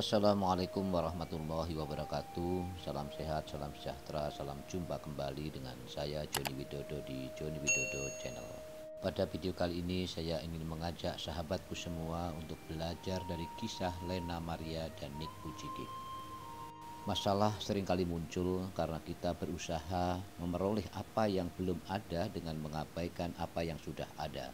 Assalamualaikum warahmatullahi wabarakatuh. Salam sehat, salam sejahtera, salam jumpa kembali dengan saya Joni Widodo di Joni Widodo Channel. Pada video kali ini saya ingin mengajak sahabatku semua untuk belajar dari kisah Lena Maria dan Nick Vujicic. Masalah seringkali muncul karena kita berusaha memperoleh apa yang belum ada dengan mengabaikan apa yang sudah ada.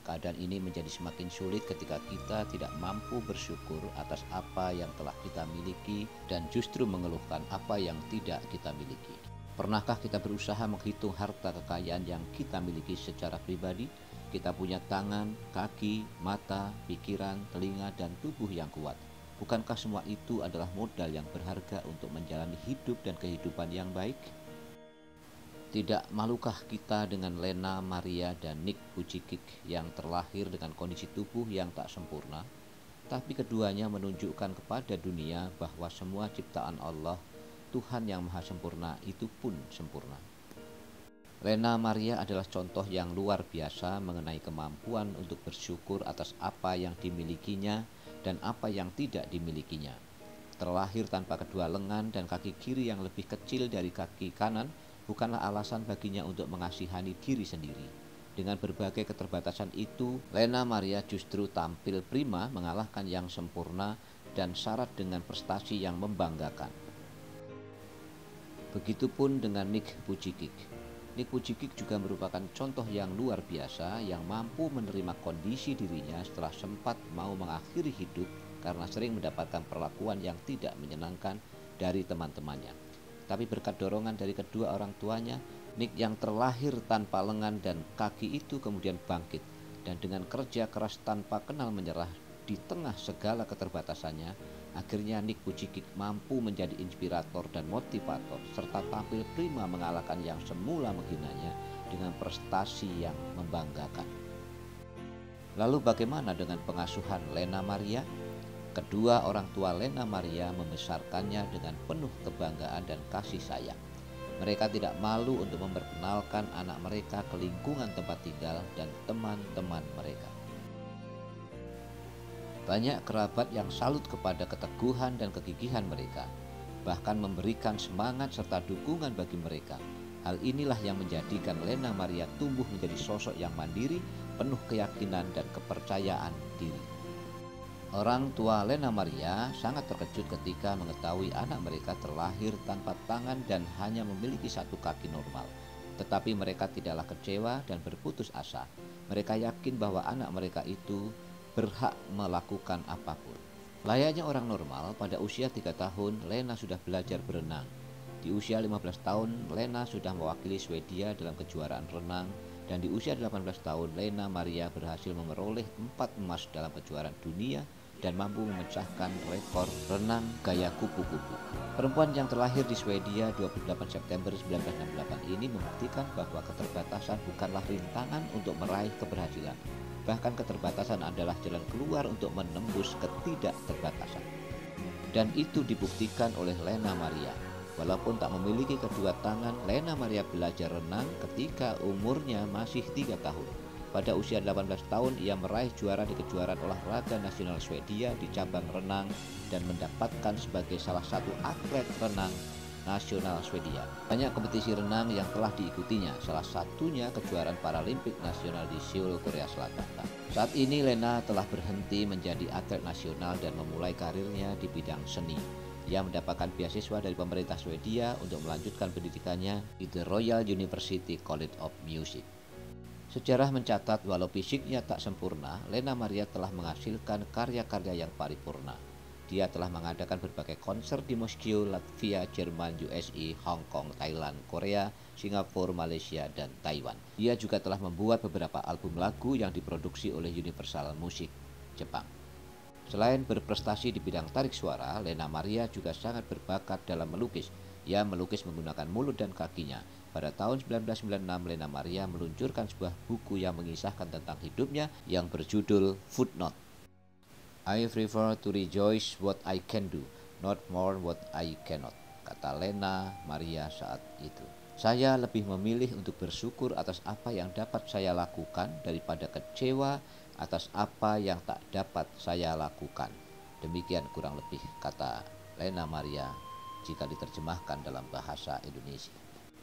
Keadaan ini menjadi semakin sulit ketika kita tidak mampu bersyukur atas apa yang telah kita miliki dan justru mengeluhkan apa yang tidak kita miliki. Pernahkah kita berusaha menghitung harta kekayaan yang kita miliki secara pribadi? Kita punya tangan, kaki, mata, pikiran, telinga, dan tubuh yang kuat. Bukankah semua itu adalah modal yang berharga untuk menjalani hidup dan kehidupan yang baik? Tidak malukah kita dengan Lena Maria dan Nick Vujicic yang terlahir dengan kondisi tubuh yang tak sempurna, tapi keduanya menunjukkan kepada dunia bahwa semua ciptaan Allah, Tuhan yang Maha Sempurna, itu pun sempurna. Lena Maria adalah contoh yang luar biasa mengenai kemampuan untuk bersyukur atas apa yang dimilikinya dan apa yang tidak dimilikinya. Terlahir tanpa kedua lengan dan kaki kiri yang lebih kecil dari kaki kanan bukanlah alasan baginya untuk mengasihani diri sendiri. Dengan berbagai keterbatasan itu, Lena Maria justru tampil prima mengalahkan yang sempurna dan syarat dengan prestasi yang membanggakan. Begitupun dengan Nick Vujicic. Nick Vujicic juga merupakan contoh yang luar biasa yang mampu menerima kondisi dirinya setelah sempat mau mengakhiri hidup karena sering mendapatkan perlakuan yang tidak menyenangkan dari teman-temannya. Tapi berkat dorongan dari kedua orang tuanya, Nick yang terlahir tanpa lengan dan kaki itu kemudian bangkit. Dan dengan kerja keras tanpa kenal menyerah di tengah segala keterbatasannya, akhirnya Nick Vujicic mampu menjadi inspirator dan motivator, serta tampil prima mengalahkan yang semula menghinanya dengan prestasi yang membanggakan. Lalu bagaimana dengan pengasuhan Lena Maria? Kedua orang tua Lena Maria membesarkannya dengan penuh kebanggaan dan kasih sayang. Mereka tidak malu untuk memperkenalkan anak mereka ke lingkungan tempat tinggal dan teman-teman mereka. Banyak kerabat yang salut kepada keteguhan dan kegigihan mereka, bahkan memberikan semangat serta dukungan bagi mereka. Hal inilah yang menjadikan Lena Maria tumbuh menjadi sosok yang mandiri, penuh keyakinan dan kepercayaan diri. Orang tua Lena Maria sangat terkejut ketika mengetahui anak mereka terlahir tanpa tangan dan hanya memiliki satu kaki normal. Tetapi mereka tidaklah kecewa dan berputus asa. Mereka yakin bahwa anak mereka itu berhak melakukan apapun. Layaknya orang normal, pada usia 3 tahun Lena sudah belajar berenang. Di usia 15 tahun Lena sudah mewakili Swedia dalam kejuaraan renang. Dan di usia 18 tahun Lena Maria berhasil memperoleh 4 emas dalam kejuaraan dunia dan mampu memecahkan rekor renang gaya kupu-kupu. Perempuan yang terlahir di Swedia 28 September 1968 ini membuktikan bahwa keterbatasan bukanlah rintangan untuk meraih keberhasilan. Bahkan keterbatasan adalah jalan keluar untuk menembus ketidakterbatasan. Dan itu dibuktikan oleh Lena Maria. Walaupun tak memiliki kedua tangan, Lena Maria belajar renang ketika umurnya masih 3 tahun. Pada usia 18 tahun ia meraih juara di kejuaraan olahraga nasional Swedia di cabang renang dan mendapatkan sebagai salah satu atlet renang nasional Swedia. Banyak kompetisi renang yang telah diikutinya, salah satunya kejuaraan Paralimpik nasional di Seoul, Korea Selatan. Saat ini Lena telah berhenti menjadi atlet nasional dan memulai karirnya di bidang seni. Ia mendapatkan beasiswa dari pemerintah Swedia untuk melanjutkan pendidikannya di The Royal University College of Music. Sejarah mencatat walau fisiknya tak sempurna, Lena Maria telah menghasilkan karya-karya yang paripurna. Dia telah mengadakan berbagai konser di Moskow, Latvia, Jerman, USA, Hong Kong, Thailand, Korea, Singapura, Malaysia, dan Taiwan. Dia juga telah membuat beberapa album lagu yang diproduksi oleh Universal Music Jepang. Selain berprestasi di bidang tarik suara, Lena Maria juga sangat berbakat dalam melukis. Ia melukis menggunakan mulut dan kakinya. Pada tahun 1996, Lena Maria meluncurkan sebuah buku yang mengisahkan tentang hidupnya yang berjudul Footnote. I prefer to rejoice what I can do, not more what I cannot, kata Lena Maria saat itu. Saya lebih memilih untuk bersyukur atas apa yang dapat saya lakukan daripada kecewa atas apa yang tak dapat saya lakukan. Demikian kurang lebih kata Lena Maria jika diterjemahkan dalam bahasa Indonesia.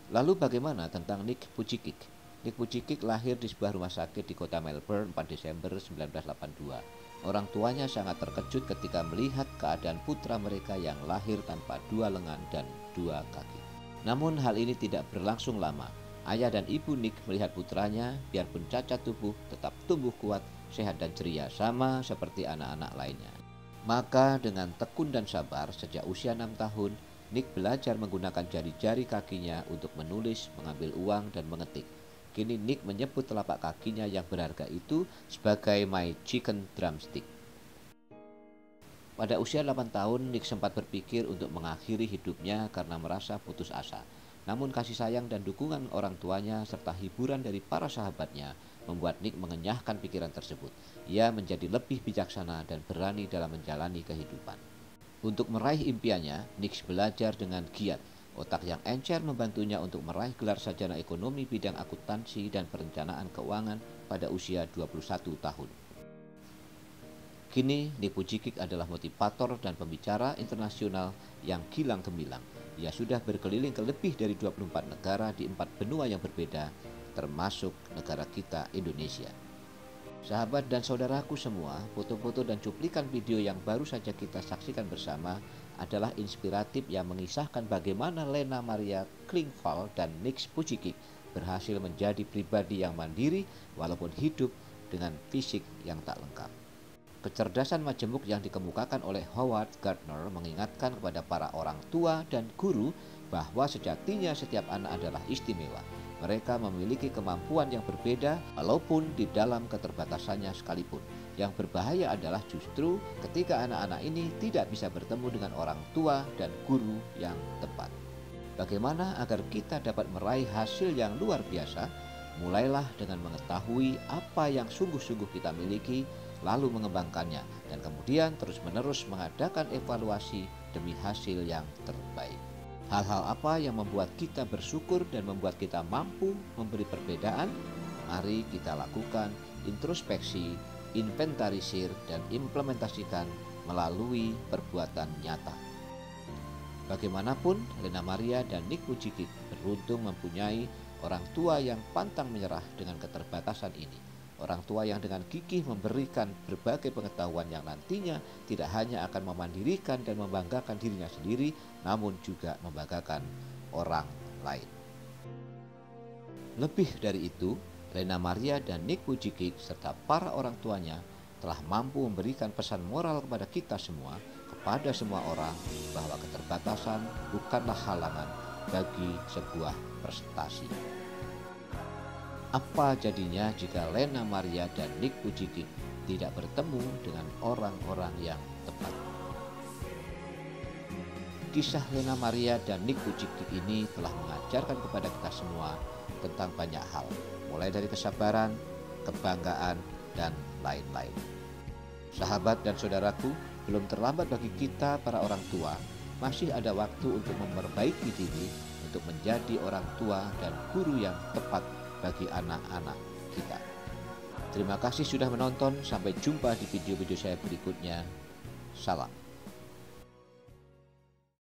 Lalu bagaimana tentang Nick Vujicic? Nick Vujicic lahir di sebuah rumah sakit di kota Melbourne 4 Desember 1982. Orang tuanya sangat terkejut ketika melihat keadaan putra mereka yang lahir tanpa dua lengan dan dua kaki. Namun hal ini tidak berlangsung lama. Ayah dan ibu Nick melihat putranya, biarpun cacat tubuh, tetap tumbuh kuat, sehat dan ceria, sama seperti anak-anak lainnya. Maka dengan tekun dan sabar, sejak usia 6 tahun, Nick belajar menggunakan jari-jari kakinya untuk menulis, mengambil uang, dan mengetik. Kini Nick menyebut telapak kakinya yang berharga itu sebagai my chicken drumstick. Pada usia 8 tahun, Nick sempat berpikir untuk mengakhiri hidupnya karena merasa putus asa. Namun kasih sayang dan dukungan orang tuanya serta hiburan dari para sahabatnya membuat Nick mengenyahkan pikiran tersebut. Ia menjadi lebih bijaksana dan berani dalam menjalani kehidupan. Untuk meraih impiannya, Nick belajar dengan giat. Otak yang encer membantunya untuk meraih gelar sarjana ekonomi bidang akuntansi dan perencanaan keuangan pada usia 21 tahun. Kini, Nick Vujicic adalah motivator dan pembicara internasional yang gilang gemilang. Ia sudah berkeliling ke lebih dari 24 negara di 4 benua yang berbeda, termasuk negara kita, Indonesia. Sahabat dan saudaraku semua, foto-foto dan cuplikan video yang baru saja kita saksikan bersama adalah inspiratif yang mengisahkan bagaimana Lena Maria Klingvall dan Nick Vujicic berhasil menjadi pribadi yang mandiri walaupun hidup dengan fisik yang tak lengkap. Kecerdasan majemuk yang dikemukakan oleh Howard Gardner mengingatkan kepada para orang tua dan guru bahwa sejatinya setiap anak adalah istimewa. Mereka memiliki kemampuan yang berbeda walaupun di dalam keterbatasannya sekalipun. Yang berbahaya adalah justru ketika anak-anak ini tidak bisa bertemu dengan orang tua dan guru yang tepat. Bagaimana agar kita dapat meraih hasil yang luar biasa? Mulailah dengan mengetahui apa yang sungguh-sungguh kita miliki, lalu mengembangkannya, dan kemudian terus-menerus mengadakan evaluasi demi hasil yang terbaik. Hal-hal apa yang membuat kita bersyukur dan membuat kita mampu memberi perbedaan? Mari kita lakukan introspeksi, inventarisir, dan implementasikan melalui perbuatan nyata. Bagaimanapun, Lena Maria dan Nick Vujicic beruntung mempunyai orang tua yang pantang menyerah dengan keterbatasan ini. Orang tua yang dengan gigih memberikan berbagai pengetahuan yang nantinya tidak hanya akan memandirikan dan membanggakan dirinya sendiri, namun juga membanggakan orang lain. Lebih dari itu, Lena Maria dan Nick Vujicic serta para orang tuanya telah mampu memberikan pesan moral kepada kita semua, kepada semua orang, bahwa keterbatasan bukanlah halangan bagi sebuah prestasi. Apa jadinya jika Lena Maria dan Nick Vujicic tidak bertemu dengan orang-orang yang tepat? Kisah Lena Maria dan Nick Vujicic ini telah mengajarkan kepada kita semua tentang banyak hal, mulai dari kesabaran, kebanggaan, dan lain-lain. Sahabat dan saudaraku, belum terlambat bagi kita para orang tua, masih ada waktu untuk memperbaiki diri, untuk menjadi orang tua dan guru yang tepat bagi anak-anak kita. Terima kasih sudah menonton, sampai jumpa di video-video saya berikutnya. Salam.